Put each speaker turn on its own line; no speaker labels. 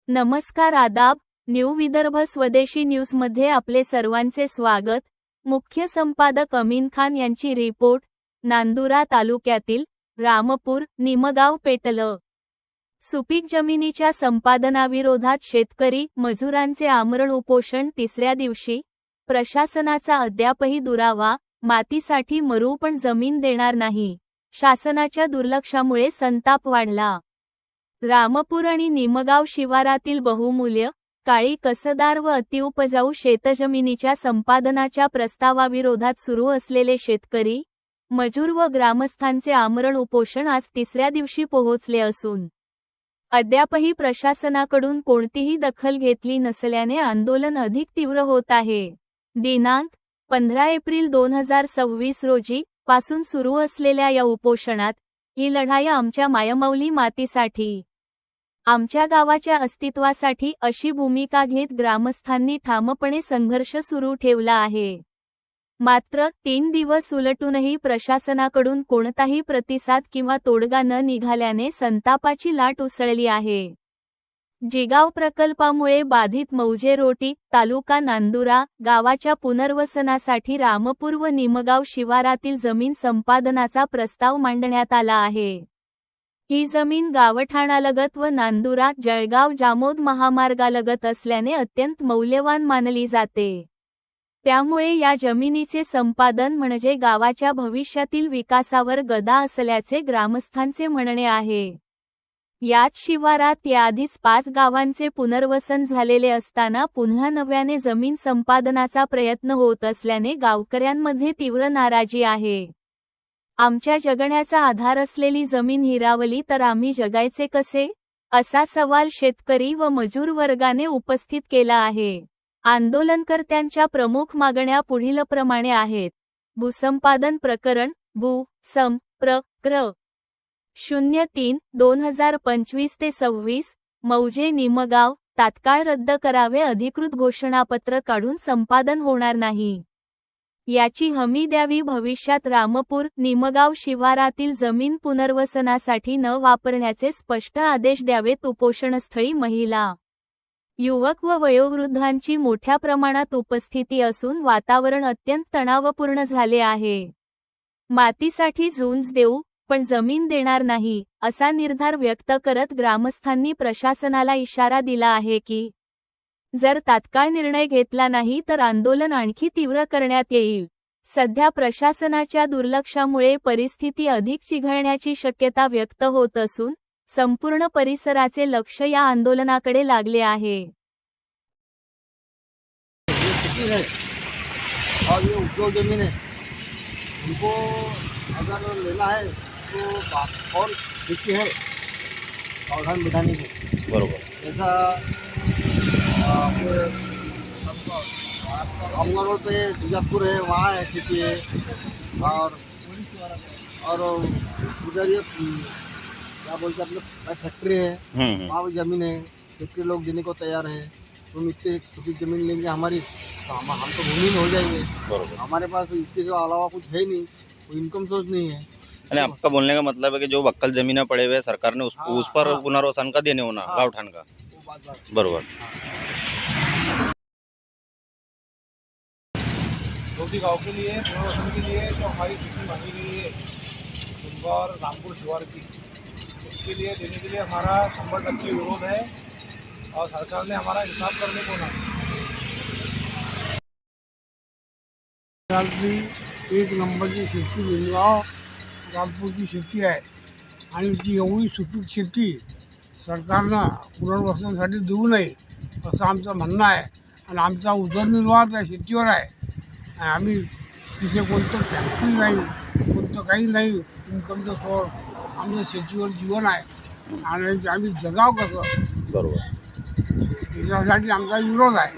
नमस्कार, आदाब. न्यू विदर्भ स्वदेशी न्यूजमध्ये आपले सर्वांचे स्वागत. मुख्य संपादक अमीन खान यांची रिपोर्ट. नांदुरा तालुक्यातील रामपूर निमगाव पेटलं. सुपीक जमिनीच्या संपादनाविरोधात शेतकरी मजुरांचे आमरण उपोषण तिसऱ्या दिवशी. प्रशासनाचा अद्यापही दुरावा. मातीसाठी मरू पण जमीन देणार नाही. शासनाच्या दुर्लक्षामुळे संताप वाढला. रामपूर आणि निमगाव शिवारातील बहुमूल्य, काळी कसदार व अतिउपजाऊ शेतजमिनीच्या संपादनाच्या प्रस्तावाविरोधात सुरू असलेले शेतकरी, मजूर व ग्रामस्थांचे आमरण उपोषण आज तिसऱ्या दिवशी पोहोचले असून अद्यापही प्रशासनाकडून कोणतीही दखल घेतली नसल्याने आंदोलन अधिक तीव्र होत आहे. दिनांक 15 एप्रिल 2026 रोजी पासून सुरू असलेल्या या उपोषणात ही लढाई आमच्या मायमौली मातीसाठी, आमच्या गावाच्या अस्तित्वासाठी अशी भूमिका घेत ग्रामस्थांनी ठामपणे संघर्ष सुरू ठेवला आहे. मात्र 3 दिवस उलटूनही प्रशासनाकडून कोणताही प्रतिसाद किंवा तोडगा न निघाल्याने संतापाची लाट उसळली आहे. जिगाव प्रकल्पामुळे बाधित मौजेरोटी तालुका नांदुरा गावाच्या पुनर्वसनासाठी रामपूर व निमगाव शिवारातील जमीन संपादनाचा प्रस्ताव मांडण्यात आला आहे. ही जमीन गावठाणालगत व नांदुरा जळगाव जामोद महामार्गालगत असल्याने अत्यंत मौल्यवान मानली जाते. त्यामुळे या जमिनीचे संपादन म्हणजे गावाच्या भविष्यातील विकासावर गदा असल्याचे ग्रामस्थांचे म्हणणे आहे. याच शिवारात याआधीच 5 गावांचे पुनर्वसन झालेले असताना पुन्हा नव्याने जमीन संपादनाचा प्रयत्न होत असल्याने गावकऱ्यांमध्ये तीव्र नाराजी आहे. आमच्या जगण्याचा आधार असलेली जमीन हिरावली तर आम्ही जगायचे कसे, असा सवाल शेतकरी व मजूर वर्गाने उपस्थित केला आहे. आंदोलनकर्त्यांच्या प्रमुख मागण्या पुढीलप्रमाणे आहेत. भूसंपादन प्रकरण भू सं प्र क्र 03/2025 ते 26 मौजे निमगाव तात्काळ रद्द करावे. अधिकृत घोषणापत्र काढून संपादन होणार नाही याची हमी द्यावी. भविष्यात रामपूर निमगाव शिवारातील जमीन पुनर्वसनासाठी न वापरण्याचे स्पष्ट आदेश द्यावेत. उपोषणस्थळी महिला, युवक व वयोवृद्धांची मोठ्या प्रमाणात उपस्थिती असून वातावरण अत्यंत तणावपूर्ण झाले आहे. मातीसाठी झुंज देऊ पण जमीन देणार नाही असा निर्धार व्यक्त करत ग्रामस्थांनी प्रशासनाला इशारा दिला आहे की जर तात्काळ निर्णय घेतला नाही तर आंदोलन आणखी तीव्र करण्यात येईल. सध्या प्रशासनाच्या दुर्लक्षामुळे परिस्थिती अधिक चिघळण्याची शक्यता व्यक्त होत असून संपूर्ण परिसराचे लक्ष या आंदोलनाकडे लागले आहे.
और ये उपजाऊ जमीन है, उनको अगर लेना है तो और देखिए है सावधान बिठाने को बरोबर. जैसा अमगर रोड पे जुजापुर है, वहाँ है खेती है. और उधर ये क्या बोलते हैं अपने फैक्ट्री है, वहाँ भी ज़मीन है. फैक्ट्री लोग देने को तैयार है. तुम इतने सुपीक ज़मीन लेंगे हमारी तो हम तो भूमिहीन हो जाएंगे. हमारे पास तो इसके जो अलावा कुछ है नहीं, कोई इनकम सोर्स नहीं है.
यानी आपका बोलने का मतलब है कि जो वक्कल जमीनें पड़े हुए सरकार ने उस पर पुनर्वसन का देने होना गावठान का बरोबर.
छोटी गाँव के लिए पुनर्वसन के लिए जो हमारी स्थिति मांगी गई है उनका और रामपुर शिवार की, उसके लिए देने के लिए हमारा 100% विरोध है और सरकार ने हमारा इंसाफ करने को ना. एक नंबरची शेती निमगाव रामपूरची शेती आहे आणि ती एवढी सुपीक शेती सरकारनं पुनर्वसनासाठी देऊ नये असं आमचं म्हणणं आहे. आणि आमचा उदरनिर्वाह त्या शेतीवर आहे. आम्ही तिथे कोणतं फॅक्टरी नाही, कोणतं काही नाही, इन्कमचं सोर्स. आमचं शेतीवर जीवन आहे आणि आम्ही जगाव कसं
बरोबर
त्याच्यासाठी आमचा विरोध आहे.